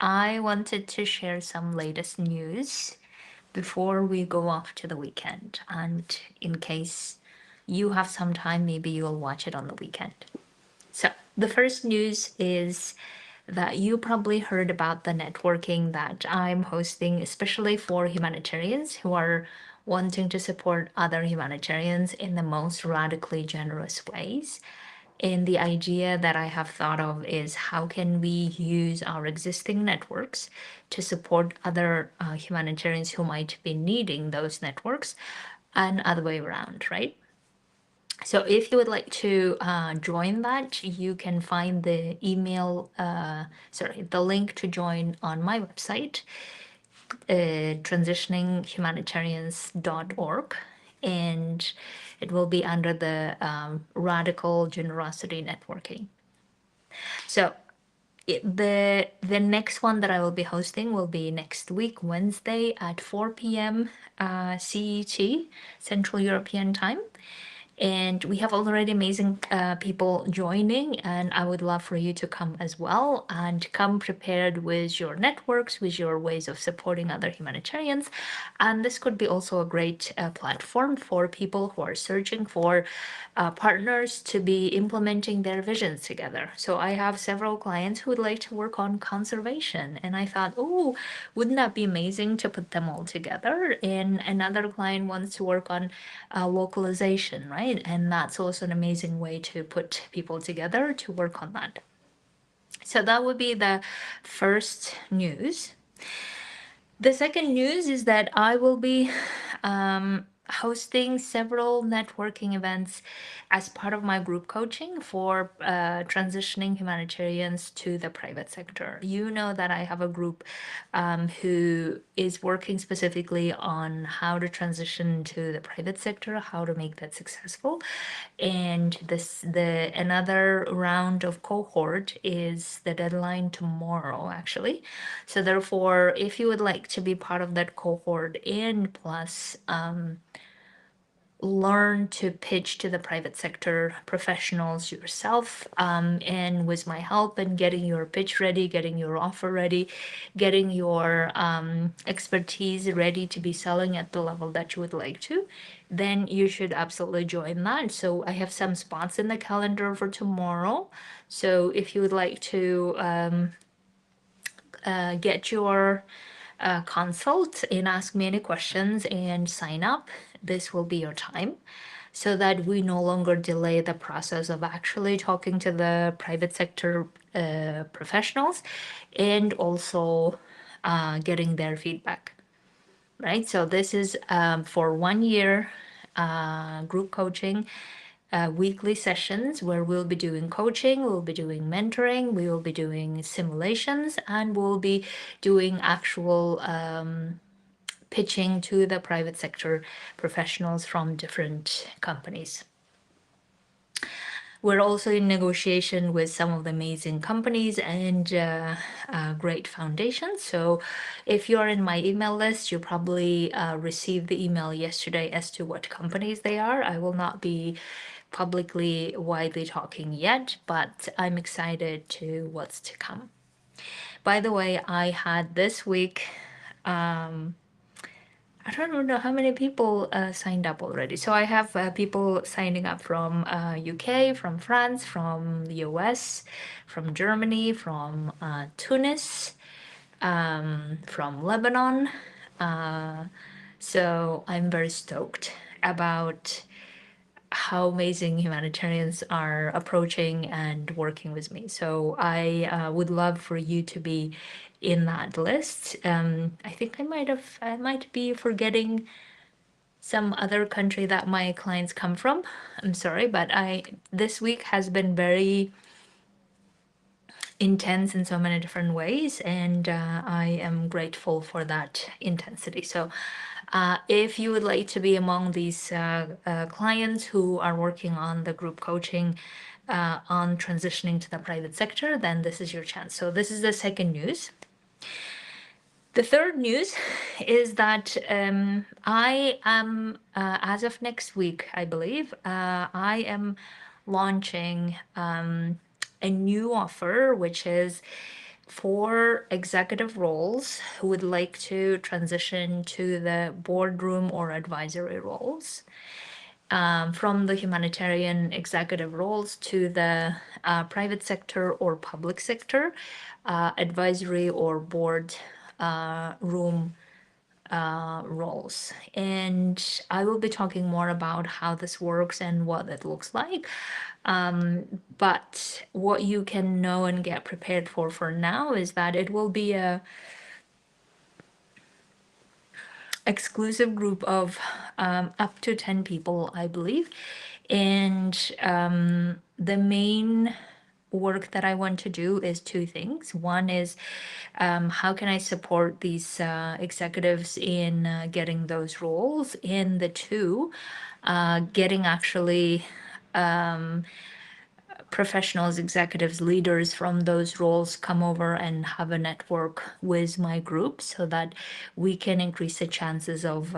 I wanted to share some latest news before we go off to the weekend. And in case you have some time, maybe you'll watch it on the weekend. So, the first news is that you probably heard about the networking that I'm hosting, especially for humanitarians who are wanting to support other humanitarians in the most radically generous ways. And the idea that I have thought of is how can we use our existing networks to support other humanitarians who might be needing those networks and other way around, right? So if you would like to join that, you can find the the link to join on my website, transitioninghumanitarians.org, and it will be under the Radical Generosity Networking. So the next one that I will be hosting will be next week, Wednesday at 4 p.m. CET, Central European Time. And we have already amazing people joining, and I would love for you to come as well and come prepared with your networks, with your ways of supporting other humanitarians. And this could be also a great platform for people who are searching for partners to be implementing their visions together. So I have several clients who would like to work on conservation, and I thought, oh, wouldn't that be amazing to put them all together? And another client wants to work on localization, right? And that's also an amazing way to put people together to work on that. So that would be the first news. The second news is that I will be hosting several networking events as part of my group coaching for transitioning humanitarians to the private sector. You know that I have a group who is working specifically on how to transition to the private sector, how to make that successful. And the another round of cohort is the deadline tomorrow, actually. So therefore, if you would like to be part of that cohort and plus learn to pitch to the private sector professionals yourself, and with my help and getting your pitch ready, getting your offer ready, getting your expertise ready to be selling at the level that you would like to, then you should absolutely join that. So I have some spots in the calendar for tomorrow. So if you would like to get your consult and ask me any questions and sign up, this will be your time so that we no longer delay the process of actually talking to the private sector professionals and also getting their feedback, right? So this is for 1 year group coaching, weekly sessions where we'll be doing coaching, we'll be doing mentoring, we will be doing simulations, and we'll be doing actual pitching to the private sector professionals from different companies. We're also in negotiation with some of the amazing companies and great foundations. So if you're in my email list, you probably received the email yesterday as to what companies they are. I will not be publicly widely talking yet, but I'm excited to what's to come. By the way, I had this week, I don't know how many people signed up already. So I have people signing up from UK, from France, from the US, from Germany, from Tunis, from Lebanon. So I'm very stoked about how amazing humanitarians are approaching and working with me. So I would love for you to be in that list. I think I might be forgetting some other country that my clients come from. I'm sorry, but this week has been very intense in so many different ways, and I am grateful for that intensity. So if you would like to be among these clients who are working on the group coaching on transitioning to the private sector, then this is your chance. So this is the second news. The third news is that I am, as of next week, I believe, I am launching a new offer, which is for executive roles who would like to transition to the boardroom or advisory roles, from the humanitarian executive roles to the private sector or public sector advisory or board room roles. And I will be talking more about how this works and what it looks like. But what you can know and get prepared for now is that it will be a exclusive group of up to 10 people, I believe. And the main work that I want to do is two things. One is how can I support these executives in getting those roles? And the two, getting actually professionals, executives, leaders from those roles come over and have a network with my group so that we can increase the chances of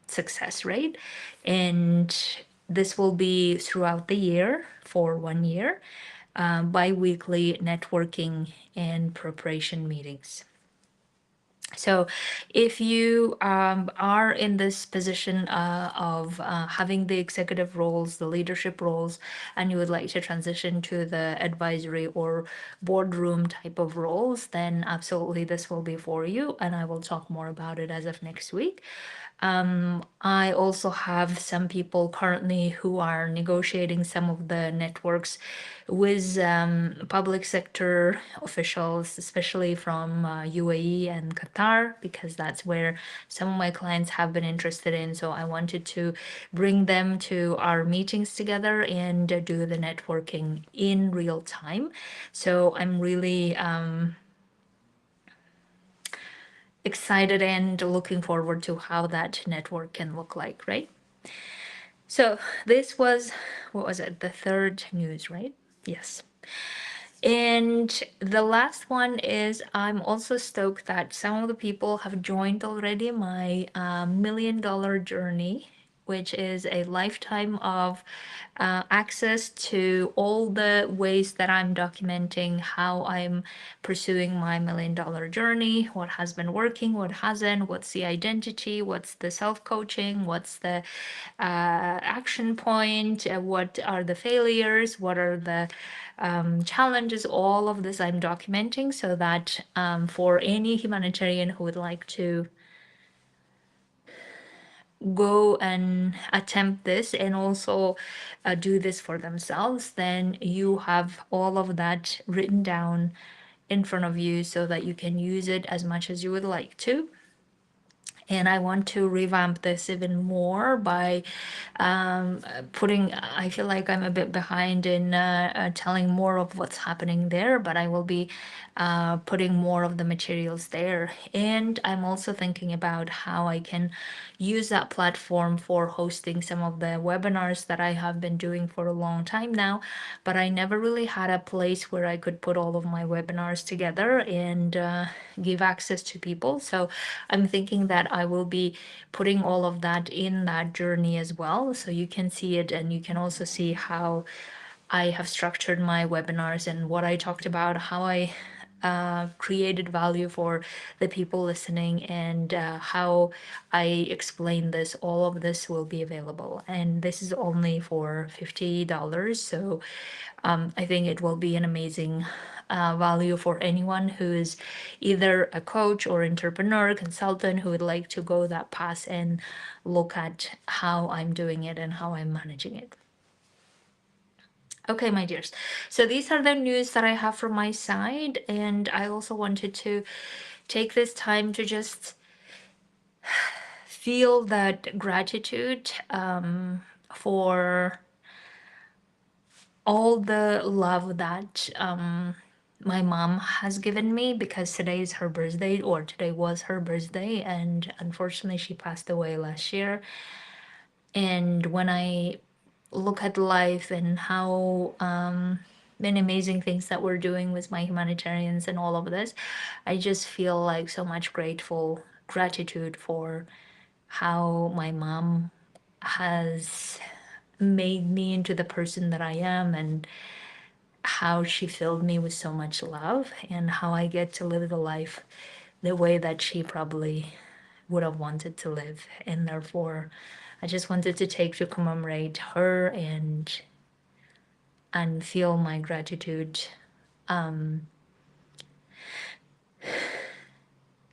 success rate. And this will be throughout the year for 1 year, bi-weekly networking and preparation meetings. So if you are in this position of having the executive roles, the leadership roles, and you would like to transition to the advisory or boardroom type of roles, then absolutely this will be for you. And I will talk more about it as of next week. I also have some people currently who are negotiating some of the networks with public sector officials, especially from UAE and Qatar, because that's where some of my clients have been interested in. So I wanted to bring them to our meetings together and do the networking in real time. So I'm really excited and looking forward to how that network can look like, right? So this was, what was it? The third news, right? Yes. And the last one is I'm also stoked that some of the people have joined already my $1 million journey, which is a lifetime of access to all the ways that I'm documenting how I'm pursuing my $1 million journey, what has been working, what hasn't, what's the identity, what's the self coaching, what's the action point, what are the failures, what are the challenges. All of this I'm documenting so that for any humanitarian who would like to go and attempt this and also do this for themselves, then you have all of that written down in front of you so that you can use it as much as you would like to. And I want to revamp this even more by putting, I feel like I'm a bit behind in telling more of what's happening there, but I will be putting more of the materials there. And I'm also thinking about how I can use that platform for hosting some of the webinars that I have been doing for a long time now, but I never really had a place where I could put all of my webinars together and give access to people. So I'm thinking that I will be putting all of that in that journey as well. So you can see it and you can also see how I have structured my webinars and what I talked about, how I created value for the people listening, and how I explain this. All of this will be available. And this is only for $50. So I think it will be an amazing value for anyone who is either a coach or entrepreneur, consultant who would like to go that path and look at how I'm doing it and how I'm managing it. Okay, my dears. So these are the news that I have from my side. And I also wanted to take this time to just feel that gratitude for all the love that my mom has given me, because today is her birthday, or today was her birthday, and unfortunately she passed away last year. And when I look at life and how many amazing things that we're doing with my humanitarians and all of this, I just feel like so much gratitude for how my mom has made me into the person that I am, and how she filled me with so much love and how I get to live the life the way that she probably would have wanted to live. And therefore, I just wanted to take to commemorate her and feel my gratitude,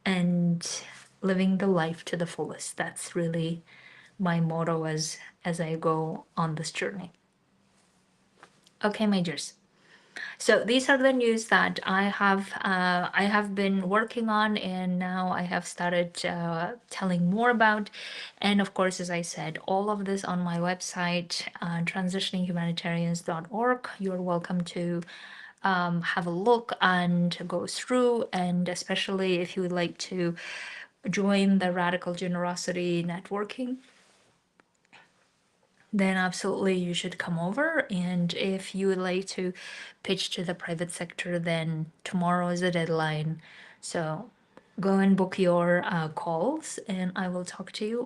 and living the life to the fullest. That's really my motto as I go on this journey. Okay, majors. So these are the news that I have been working on, and now I have started telling more about. And of course, as I said, all of this on my website, transitioninghumanitarians.org. You're welcome to have a look and go through, and especially if you would like to join the Radical Generosity Networking, then absolutely you should come over. And if you would like to pitch to the private sector, then tomorrow is the deadline. So go and book your calls, and I will talk to you